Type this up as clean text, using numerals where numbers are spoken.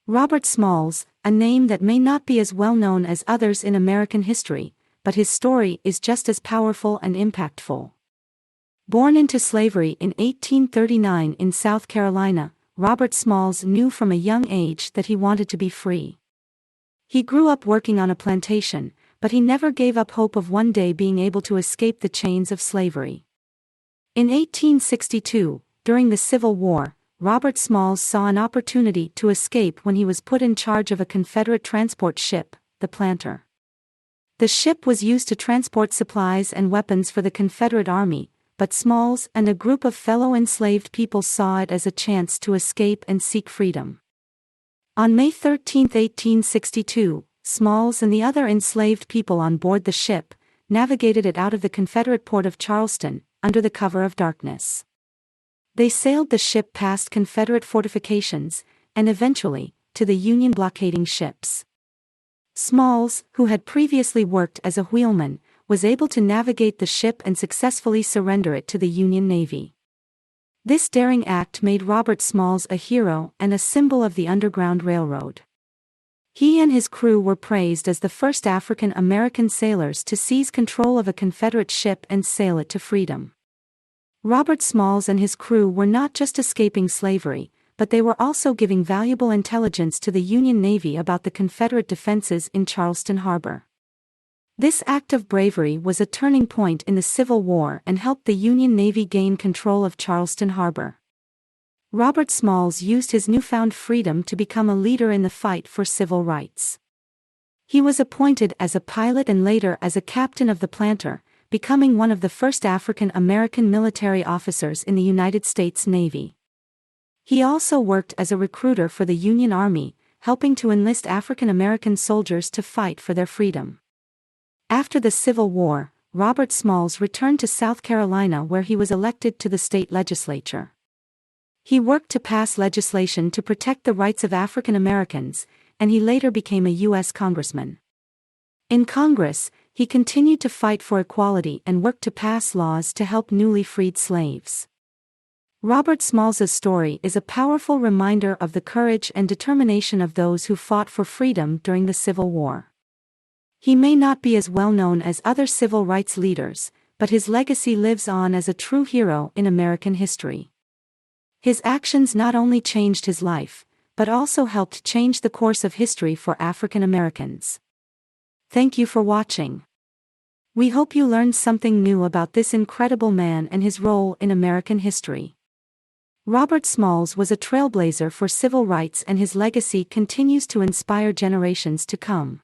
Robert Smalls, a name that may not be as well known as others in American history, but his story is just as powerful and impactful. Born into slavery in 1839 in South Carolina, Robert Smalls knew from a young age that he wanted to be free. He grew up working on a plantation, but he never gave up hope of one day being able to escape the chains of slavery. In 1862, during the Civil War, Robert Smalls saw an opportunity to escape when he was put in charge of a Confederate transport ship, the Planter. The ship was used to transport supplies and weapons for the Confederate Army, but Smalls and a group of fellow enslaved people saw it as a chance to escape and seek freedom. On May 13, 1862, Smalls and the other enslaved people on board the ship navigated it out of the Confederate port of Charleston, under the cover of darkness. They sailed the ship past Confederate fortifications, and eventually, to the Union blockading ships. Smalls, who had previously worked as a wheelman, was able to navigate the ship and successfully surrender it to the Union Navy. This daring act made Robert Smalls a hero and a symbol of the Underground Railroad. He and his crew were praised as the first African American sailors to seize control of a Confederate ship and sail it to freedom. Robert Smalls and his crew were not just escaping slavery, but they were also giving valuable intelligence to the Union Navy about the Confederate defenses in Charleston Harbor. This act of bravery was a turning point in the Civil War and helped the Union Navy gain control of Charleston Harbor. Robert Smalls used his newfound freedom to become a leader in the fight for civil rights. He was appointed as a pilot and later as a captain of the Planter, becoming one of the first African American military officers in the United States Navy. He also worked as a recruiter for the Union Army, helping to enlist African American soldiers to fight for their freedom. After the Civil War, Robert Smalls returned to South Carolina where he was elected to the state legislature. He worked to pass legislation to protect the rights of African Americans, and he later became a U.S. congressman. In Congress, he continued to fight for equality and worked to pass laws to help newly freed slaves. Robert Smalls's story is a powerful reminder of the courage and determination of those who fought for freedom during the Civil War. He may not be as well known as other civil rights leaders, but his legacy lives on as a true hero in American history. His actions not only changed his life, but also helped change the course of history for African Americans. Thank you for watching. We hope you learned something new about this incredible man and his role in American history. Robert Smalls was a trailblazer for civil rights and his legacy continues to inspire generations to come.